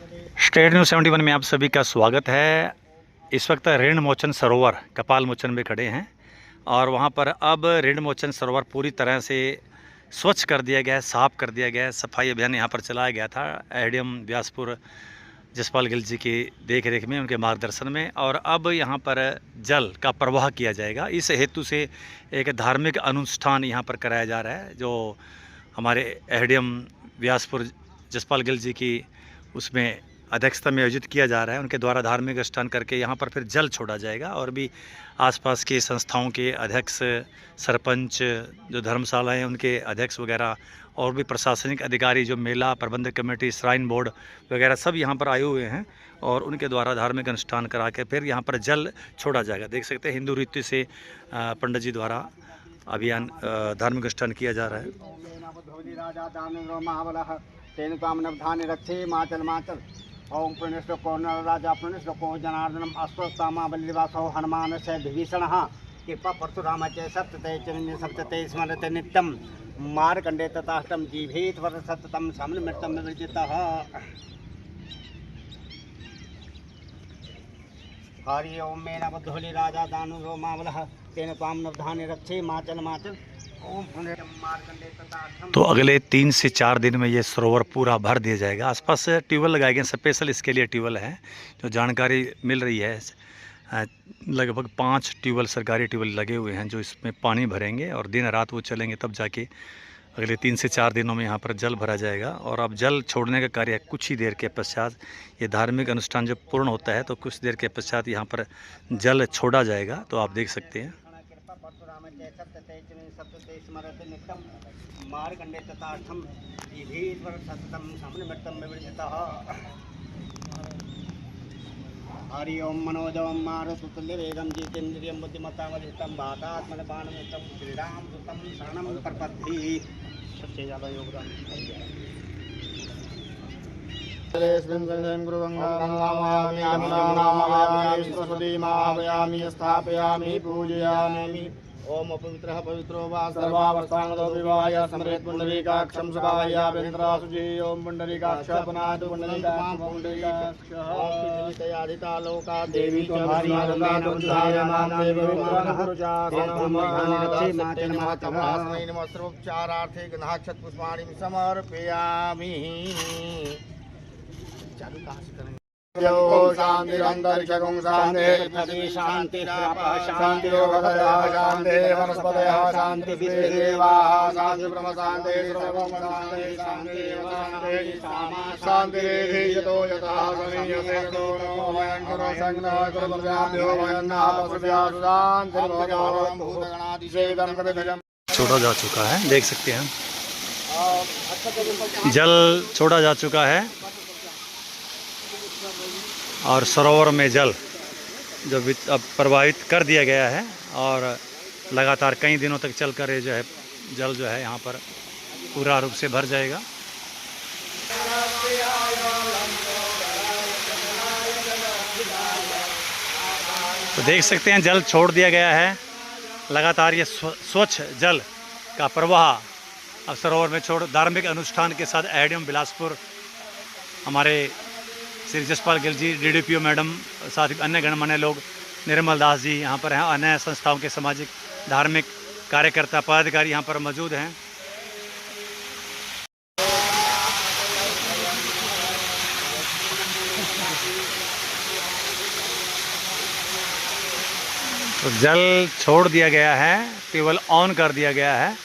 State news 71 में आप सभी का स्वागत है। इस वक्त ऋण मोचन सरोवर कपाल मोचन में खड़े हैं और वहां पर अब ऋण मोचन सरोवर पूरी तरह से स्वच्छ कर दिया गया है, साफ़ कर दिया गया है। सफाई अभियान यहां पर चलाया गया था एडीएम व्यासपुर जसपाल गिल जी की देख रेख में, उनके मार्गदर्शन में। और अब यहाँ पर जल का प्रवाह किया जाएगा। इस हेतु से एक धार्मिक अनुष्ठान यहाँ पर कराया जा रहा है, जो हमारे एडीएम व्यासपुर जसपाल गिल जी की उसमें अध्यक्षता में आयोजित किया जा रहा है। उनके द्वारा धार्मिक अनुष्ठान करके यहाँ पर फिर जल छोड़ा जाएगा और भी आसपास की संस्थाओं के अध्यक्ष, सरपंच, जो धर्मशालाएं हैं उनके अध्यक्ष वगैरह, और भी प्रशासनिक अधिकारी, जो मेला प्रबंधक कमेटी, श्राइन बोर्ड वगैरह सब यहाँ पर आए हुए हैं और उनके द्वारा धार्मिक अनुष्ठान करा के फिर यहाँ पर जल छोड़ा जाएगा। देख सकते हैं हिंदू रीति से पंडित जी द्वारा अभियान धार्मिक अनुष्ठान किया जा रहा है। ओम प्रणश्लोको राजा प्रणश्लोको जनार्दनम अस्वस्थामा बलिवासो हनुमान से विभीषण कृपा परशुराम च सप्तते चिरंजीव सप्तते स्मरते नित्यम मार्कंडे तथाष्टम जीवेत वर सततम समृतम विजितः। हरि ओम मेन बद्धोली राजा दानु रोमावलः तेन त्वाम नवधान्य रक्षे माचल माचल। तो अगले 3 से 4 दिन में ये सरोवर पूरा भर दिया जाएगा। आसपास ट्यूबवेल लगाए गए, स्पेशल इसके लिए ट्यूबवेल है। जो जानकारी मिल रही है, लगभग 5 ट्यूबवेल, सरकारी ट्यूबवेल लगे हुए हैं जो इसमें पानी भरेंगे और दिन रात वो चलेंगे, तब जाके अगले 3 से 4 दिनों में यहाँ पर जल भरा जाएगा। और अब जल छोड़ने का कार्य कुछ ही देर के पश्चात, ये धार्मिक अनुष्ठान जब पूर्ण होता है तो कुछ देर के पश्चात यहाँ पर जल छोड़ा जाएगा। तो आप देख सकते हैं। मार्कंडे तथाष्टम जीवेत वर सततम समृतम विजितः। हरि ओम मनोजवम मारुतुल्य वेगम जितेन्द्रियं बुद्धिमतावधितं वातात्मनपानमितं श्रीराम सुतं शरणं प्रपद्ये। सबसे ज़्यादा योगदान स्थापयामि पूजयामि। ओम पवित्रः पवित्रो वा सर्वावस्थांगतो विवाय समरेत पुंडरीकाक्षं सभायाभ्यन्तरासुजी। ओम पुंडरीकाक्ष पुनातु पुंडरीकाक्ष पुंडरीकाक्ष। ओम पृथ्वीतयादिता लोका देवी च भार्यामेन उद्धारयामां देवरुचा समधानरक्षे मातेन मातमस्मै नमः। सर्वोपचारार्थे गन्धाक्षत पुष्पाणि समर्पयामि। चालू कहां से करेंगे? शांतिरंतरिक्षं शांति शांतिरोगभयः शांति वनस्पतयः शांति विश्वेदेवाः शांति ब्रह्म शांति सर्वं शांति शांति शांतिरेधि यतो यतः समीयते ततो नो वयं करो संग्नः कुर्वन्भ्यो वयन्ना पशुभ्यः शांतिर्भवतु भूतगणादिसेवितं कविधजम्। छोड़ा जा चुका है, देख सकते हैं जल छोड़ा जा चुका है और सरोवर में जल जो अब प्रवाहित कर दिया गया है और लगातार कई दिनों तक चलकर ये जो है जल जो है यहाँ पर पूरा रूप से भर जाएगा। तो देख सकते हैं जल छोड़ दिया गया है। लगातार ये स्वच्छ जल का प्रवाह अब सरोवर में छोड़ धार्मिक अनुष्ठान के साथ एडीएम बिलासपुर हमारे श्री जसपाल गिल जी, डीडीपीओ मैडम, साथ ही अन्य गणमान्य लोग, निर्मल दास जी यहाँ पर हैं, अन्य संस्थाओं के सामाजिक धार्मिक कार्यकर्ता पदाधिकारी यहाँ पर मौजूद हैं। तो जल छोड़ दिया गया है, ट्यूबवेल ऑन कर दिया गया है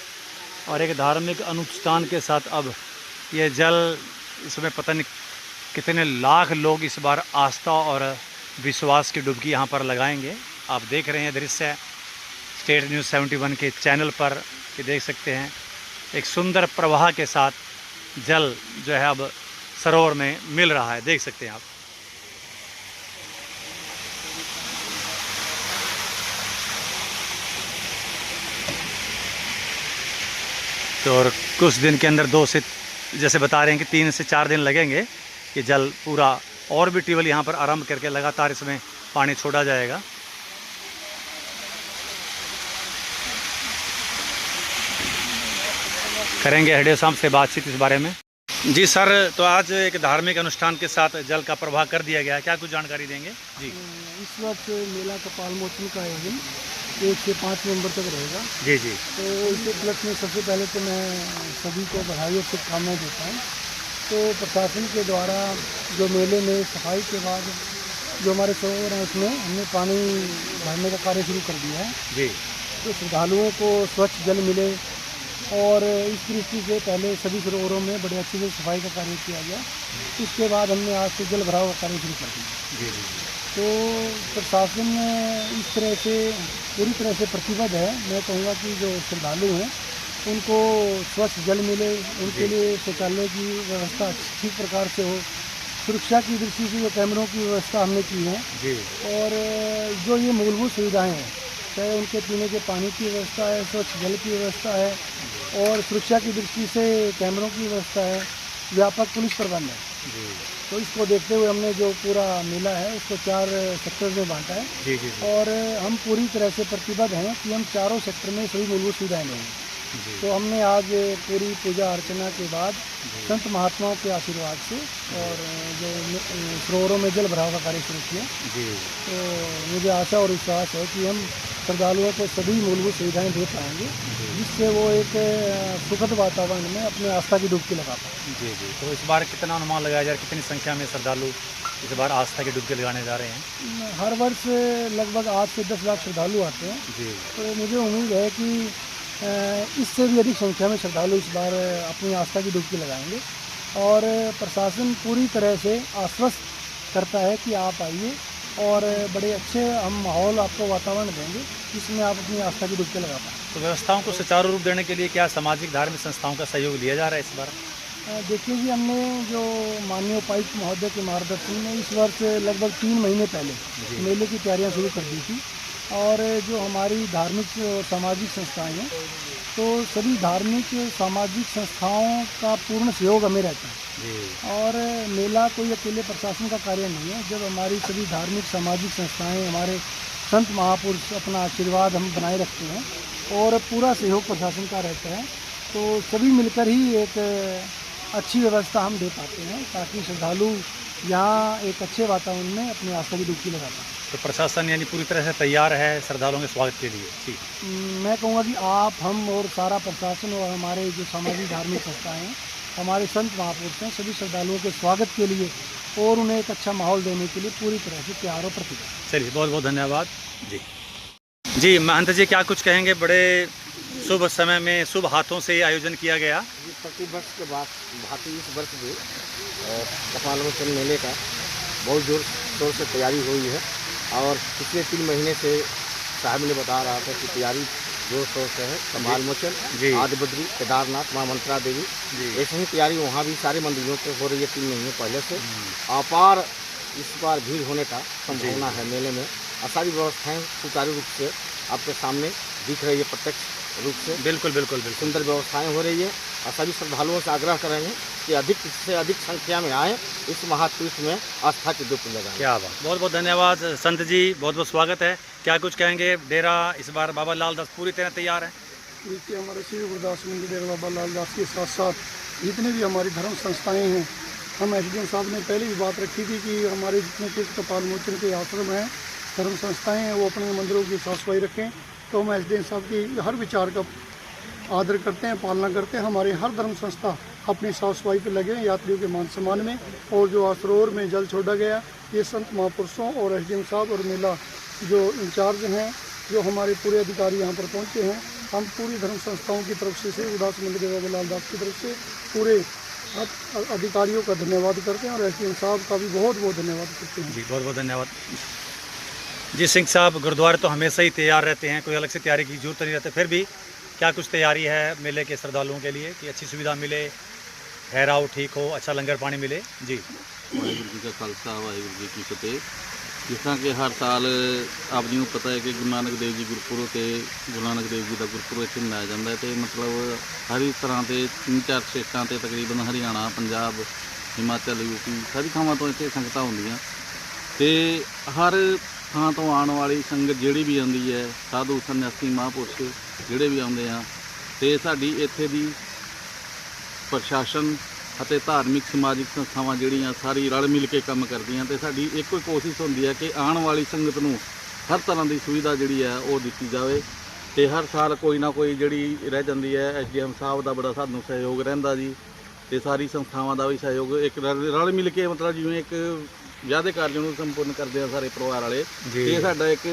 और एक धार्मिक अनुष्ठान के साथ अब ये जल, इसमें पता नहीं कितने लाख लोग इस बार आस्था और विश्वास की डुबकी यहाँ पर लगाएंगे। आप देख रहे हैं दृश्य स्टेट न्यूज़ 71 के चैनल पर, कि देख सकते हैं एक सुंदर प्रवाह के साथ जल जो है अब सरोवर में मिल रहा है, देख सकते हैं आप। तो और कुछ दिन के अंदर 2 से, जैसे बता रहे हैं कि 3 से 4 दिन लगेंगे कि जल पूरा, और भी ट्यूबवेल यहाँ पर आरंभ करके लगातार इसमें पानी छोड़ा जाएगा। करेंगे हेडे साहब से बातचीत इस बारे में। जी सर, तो आज एक धार्मिक अनुष्ठान के साथ जल का प्रवाह कर दिया गया है, क्या कुछ जानकारी देंगे जी? इस वक्त मेला कपाल मोचन का आयोजन 1 से 5 नवंबर तक रहेगा। जी जी। तो इस उपलक्ष्य में सबसे पहले तो मैं सभी को बधाई और शुभकामनाएं देता हूँ। तो प्रशासन के द्वारा जो मेले में सफाई के बाद जो हमारे सरोवर हैं उसमें हमने पानी भरने का कार्य शुरू कर दिया है। जी। तो श्रद्धालुओं को स्वच्छ जल मिले और इस दृष्टि से पहले सभी सरोवरों में बड़े अच्छे से सफाई का कार्य किया गया। उसके बाद हमने आज से जल भराव का कार्य शुरू कर दिया। जी जी। तो प्रशासन इस तरह से पूरी तरह से प्रतिबद्ध है। मैं कहूँगा कि जो श्रद्धालु हैं उनको स्वच्छ जल मिले, उनके लिए शौचालय की व्यवस्था ठीक प्रकार से हो। सुरक्षा की दृष्टि से जो कैमरों की व्यवस्था हमने की है जी। और जो ये मूलभूत सुविधाएं हैं, चाहे उनके पीने के पानी की व्यवस्था है, स्वच्छ जल की व्यवस्था है और सुरक्षा की दृष्टि से कैमरों की व्यवस्था है, व्यापक पुलिस प्रबंध है। जी। तो इसको देखते हुए हमने जो पूरा मेला है उसको 4 सेक्टर में बांटा है। जी जी। और हम पूरी तरह से प्रतिबद्ध हैं कि हम चारों सेक्टर में सभी मूलभूत सुविधाएं देंगे। तो हमने आज पूरी पूजा अर्चना के बाद संत महात्माओं के आशीर्वाद से और जो सरोवरों में जल भराव का कार्य शुरू किया। जी। तो मुझे आशा और विश्वास है कि हम श्रद्धालुओं को सभी मूलभूत सुविधाएं दे पाएंगे, जिससे वो एक सुखद वातावरण में अपनी आस्था की डुबकी लगा पाए। जी जी। तो इस बार कितना अनुमान लगाया जा रहा है, कितनी संख्या में श्रद्धालु इस बार आस्था की डुबकी लगाने जा रहे हैं? हर वर्ष लगभग 8 से 10 लाख श्रद्धालु आते हैं। जी। तो मुझे उम्मीद है कि इससे भी अधिक संख्या में श्रद्धालु इस बार अपनी आस्था की डुबकी लगाएंगे और प्रशासन पूरी तरह से आश्वस्त करता है कि आप आइए और बड़े अच्छे हम माहौल आपको वातावरण देंगे जिसमें आप अपनी आस्था की डुबकी लगा पाएँ। तो व्यवस्थाओं को सुचारू रूप देने के लिए क्या सामाजिक धार्मिक संस्थाओं का सहयोग लिया जा रहा है इस बार? देखिए जी, हमने जो माननीय उपायुक्त महोदय के मार्गदर्शन में इस वर्ष लगभग 3 महीने पहले मेले की तैयारियां शुरू कर दी थी और जो हमारी धार्मिक और सामाजिक संस्थाएं हैं तो सभी धार्मिक सामाजिक संस्थाओं का पूर्ण सहयोग हमें रहता है। और मेला कोई अकेले प्रशासन का कार्य नहीं है। जब हमारी सभी धार्मिक सामाजिक संस्थाएं, हमारे संत महापुरुष अपना आशीर्वाद हम बनाए रखते हैं और पूरा सहयोग प्रशासन का रहता है, तो सभी मिलकर ही एक अच्छी व्यवस्था हम दे पाते हैं ताकि श्रद्धालु यहाँ एक अच्छे वातावरण में अपनी आस्था की डुबकी लगा पाएँ। तो प्रशासन यानी पूरी तरह से तैयार है श्रद्धालुओं के स्वागत के लिए? जी। मैं कहूँगा कि आप, हम और सारा प्रशासन और हमारे जो सामाजिक धार्मिक संस्थाएं हैं, हमारे संत महापुरुष हैं, सभी श्रद्धालुओं के स्वागत के लिए और उन्हें एक अच्छा माहौल देने के लिए पूरी तरह से तैयार और प्रतिबद्ध। चलिए, बहुत बहुत धन्यवाद जी। जी महंत जी, क्या कुछ कहेंगे? बड़े शुभ समय में शुभ हाथों से आयोजन किया गया। प्रतिवर्ष के बाद भांति इस वर्ष भी कपाल मोचन मेले का बहुत जोर शोर से तैयारी हुई है और पिछले 3 महीने से साहब ने बता रहा था कि तैयारी जोर शोर से है। कपाल मोचन, आदि बद्री, केदारनाथ, माँ मंत्रा देवी, ऐसे ही तैयारी वहाँ भी सारे मंदिरों पे हो रही है 3 महीने पहले से। अपार इस बार भीड़ होने का संभावना है मेले में और सारी व्यवस्थाएँ सुचारू रूप से आपके सामने दिख रही है, प्रत्यक्ष रूप से। बिल्कुल बिल्कुल बिल्कुल सुंदर व्यवस्थाएं हो रही है और सभी श्रद्धालुओं से आग्रह करेंगे कि अधिक से अधिक संख्या में आएँ, इस महातीर्थ में आस्था की डुबकी लगाएं। क्या बात, बहुत बहुत धन्यवाद संत जी, बहुत बहुत स्वागत है। क्या कुछ कहेंगे? डेरा इस बार बाबा लाल दास पूरी तरह तैयार है? देखिए, हमारे श्री गुरुदास मंदिर डेरा बाबा लाल दास के साथ साथ जितने भी हमारी धर्म संस्थाएँ हैं, हम एसडीएम साहब ने पहले भी बात रखी थी कि हमारे जितने तीर्थ कपाल मोचन के आश्रम हैं, धर्म संस्थाएँ हैं, वो अपने मंदिरों की साफ सफाई रखें। तो हम एसडीएम साहब की हर विचार का आदर करते हैं, पालना करते हैं। हमारे हर धर्म संस्था अपनी साफ सफाई पर लगे हैं यात्रियों के मान सम्मान में। और जो सरोवर में जल छोड़ा गया, ये संत महापुरुषों और एसडीएम साहब और मेला जो इंचार्ज हैं, जो हमारे पूरे अधिकारी यहाँ पर पहुँचे हैं, हम पूरी धर्म संस्थाओं की तरफ से श्री गुरुदास मंदिर बाबा लाल दास की तरफ से पूरे अधिकारियों का धन्यवाद करते हैं और एसडीएम साहब का भी बहुत बहुत धन्यवाद करते हैं। जी, बहुत बहुत धन्यवाद जी। सिंह साहब, गुरुद्वारे तो हमेशा ही तैयार रहते हैं, कोई अलग से तैयारी की जरूरत नहीं रहती, फिर भी क्या कुछ तैयारी है मेले के श्रद्धालुओं के लिए कि अच्छी सुविधा मिले, ठहराव ठीक हो, अच्छा लंगर पानी मिले? जी। वाहिगुरू जी का खालसा, वाहिगुरू जी की फतेह। जिस तरह कि हर साल आप जी को पता है कि गुरु नानक देव जी गुरपुरब से गुरु नानक देव जी का गुरपुरब इत्थे मनाया जाता है। तो मतलब हर तरह के 3-4 स्टेटां ते तकरीबन हरियाणा, पंजाब, हिमाचल, यूपी सारी थावां तो इत्थे संगतां हुंदियां ते हर थां तो आने वाली संगत जिहड़ी भी आउंदी है, साधु सन्यासी महापुरुष जिहड़े भी आउंदे आ, ते साडी इत्थे दी प्रशासन ਅਤੇ ਧਾਰਮਿਕ ਸਮਾਜਿਕ ਸੰਸਥਾਵਾਂ ਜਿਹੜੀਆਂ ਸਾਰੀ ਰਲ ਮਿਲ ਕੇ ਕੰਮ ਕਰਦੀਆਂ ਤੇ ਸਾਡੀ ਇੱਕੋ ਹੀ ਕੋਸ਼ਿਸ਼ ਹੁੰਦੀ ਹੈ ਕਿ ਆਉਣ ਵਾਲੀ ਸੰਗਤ ਨੂੰ ਹਰ ਤਰ੍ਹਾਂ ਦੀ ਸੁਵਿਧਾ ਜਿਹੜੀ ਹੈ ਉਹ ਦਿੱਤੀ ਜਾਵੇ ਤੇ ਹਰ ਸਾਲ ਕੋਈ ਨਾ ਕੋਈ ਜਿਹੜੀ ਰਹਿ ਜਾਂਦੀ ਹੈ। ਐਸਡੀਐਮ ਸਾਹਿਬ ਦਾ ਬੜਾ ਸਾਨੂੰ ਸਹਿਯੋਗ ਰਹਿੰਦਾ ਜੀ ਤੇ ਸਾਰੀ ਸੰਸਥਾਵਾਂ ਦਾ ਵੀ ਸਹਿਯੋਗ ਇੱਕ ਰਲ ਮਿਲ ਕੇ ਮਤਲਬ ਜਿਵੇਂ ਇੱਕ ਵਿਆਹ ਦੇ ਕਾਰਜ ਨੂੰ ਸੰਪੂਰਨ ਕਰਦੇ ਆ ਸਾਰੇ ਪਰਿਵਾਰ ਵਾਲੇ। ਇਹ ਸਾਡਾ ਇੱਕ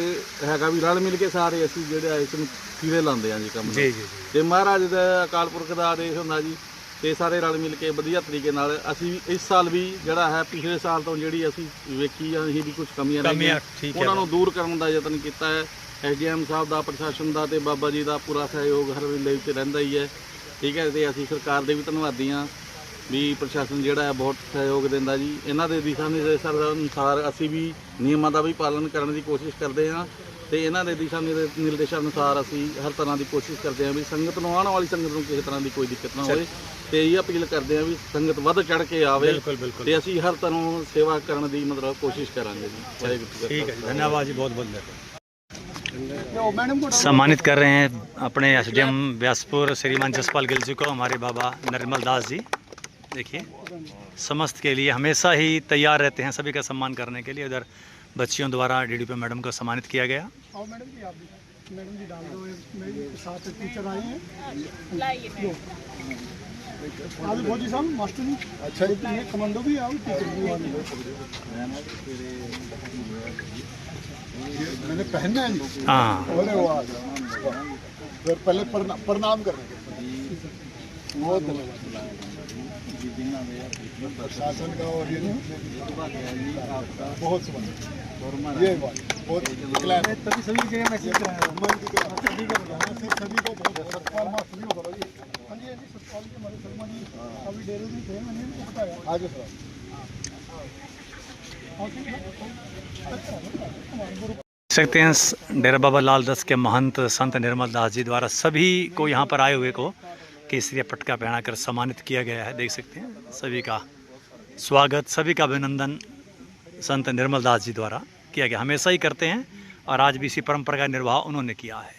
ਹੈਗਾ ਵੀ ਰਲ ਮਿਲ ਕੇ ਸਾਰੇ ਅਸੀਂ ਜਿਹੜੇ ਇਸ ਨੂੰ ਕੀੜੇ ਲਾਉਂਦੇ ਆ ਜੀ ਕੰਮ ਜੀ ਜੀ ਤੇ ਮਹਾਰਾਜ ਦਾ ਅਕਾਲ ਪੁਰਖ ਦਾ ਆਦੇਸ਼ ਹੁੰਦਾ ਜੀ ਤੇ ਸਾਰੇ ਰਲ ਮਿਲ ਕੇ ਵਧੀਆ ਤਰੀਕੇ ਨਾਲ ਅਸੀਂ ਇਸ ਸਾਲ ਵੀ ਜਿਹੜਾ ਹੈ ਪਿਛਲੇ ਸਾਲ ਤੋਂ ਜਿਹੜੀ ਅਸੀਂ ਵੇਖੀ ਆ ਅਸੀਂ ਵੀ ਕੁਝ ਕਮੀਆਂ ਠੀਕ ਹੈ ਉਹਨਾਂ ਨੂੰ ਦੂਰ ਕਰਨ ਦਾ ਯਤਨ ਕੀਤਾ ਹੈ। ਐਸਡੀਐਮ ਸਾਹਿਬ ਦਾ ਪ੍ਰਸ਼ਾਸਨ ਦਾ ਤੇ ਬਾਬਾ ਜੀ ਦਾ ਪੂਰਾ ਸਹਿਯੋਗ ਹਰ ਵੇਲੇ ਵਿੱਚ ਰਹਿੰਦਾ ਹੀ ਹੈ। ਠੀਕ ਹੈ ਤੇ ਅਸੀਂ ਸਰਕਾਰ ਦੇ ਵੀ ਧੰਨਵਾਦੀ ਹਾਂ ਵੀ ਪ੍ਰਸ਼ਾਸਨ ਜਿਹੜਾ ਹੈ ਬਹੁਤ ਸਹਿਯੋਗ ਦਿੰਦਾ ਜੀ। ਇਹਨਾਂ ਦੇ ਦਿਸ਼ਾ ਨਿਰਦੇਸ਼ਾਂ ਅਨੁਸਾਰ ਅਸੀਂ ਵੀ ਨਿਯਮਾਂ ਦਾ ਵੀ ਪਾਲਣ ਕਰਨ ਦੀ ਕੋਸ਼ਿਸ਼ ਕਰਦੇ ਹਾਂ ਤੇ ਇਹਨਾਂ ਦੇ ਦਿਸ਼ਾ ਨਿਰਦੇਸ਼ਾਂ ਅਨੁਸਾਰ ਅਸੀਂ ਹਰ ਤਰ੍ਹਾਂ ਦੀ ਕੋਸ਼ਿਸ਼ ਕਰਦੇ ਹਾਂ ਵੀ ਸੰਗਤ ਨੂੰ ਆਉਣ ਵਾਲੀ ਸੰਗਤ ਨੂੰ ਕਿਸੇ ਤਰ੍ਹਾਂ ਦੀ ਕੋਈ ਦਿੱਕਤ ਨਾ ਹੋਵੇ ਤੇ ਇਹ ਅਪੀਲ ਕਰਦੇ ਹਾਂ ਵੀ ਸੰਗਤ ਵੱਧ ਚੜ ਕੇ ਆਵੇ ਤੇ ਅਸੀਂ ਹਰ ਤਰ੍ਹਾਂ ਸੇਵਾ ਕਰਨ ਦੀ ਮਤਲਬ ਕੋਸ਼ਿਸ਼ ਕਰਾਂਗੇ जी। वाहेगुरु। ठीक है, धन्यवाद जी, बहुत बहुत धन्यवाद। सम्मानित कर रहे हैं अपने एसडीएम व्यासपुर श्रीमान जसपाल गिल जी को हमारे बाबा निर्मल दास जी। देखिए समस्त के लिए हमेशा ही तैयार रहते हैं सभी का सम्मान करने के लिए। उधर बच्चियों द्वारा डीडीपी मैडम को सम्मानित किया गया। और मैडम जी आप भी मैडम जी डाल दो, मेरे साथ टीचर आए हैं। आज भोजी साहब मास्टर जी अच्छा ये कमांडो भी आओ टीचर भी मैंने पहनना है जी। हाँ अरे वाह फिर पहले प्रणाम करने बहुत धन्यवाद प्रशासन का और ये बहुत शुभ ये बात बहुत तभी सभी जगह मैसेज कराया सभी को बहुत सत्पाल मास्टर जी को बोलो जी। हाँ जी सत्पाल जी हमारे शर्मा जी अभी डेरे में थे मैंने उनको बताया आगे सर सकते हैं डेरा बाबा लाल दास के महंत संत निर्मल दास जी द्वारा सभी को यहाँ पर आए हुए को केसरिया पटका पहनाकर सम्मानित किया गया है। देख सकते हैं सभी का स्वागत, सभी का अभिनंदन संत निर्मल दास जी द्वारा किया गया। हमेशा ही करते हैं और आज भी इसी परंपरा का निर्वाह उन्होंने किया है।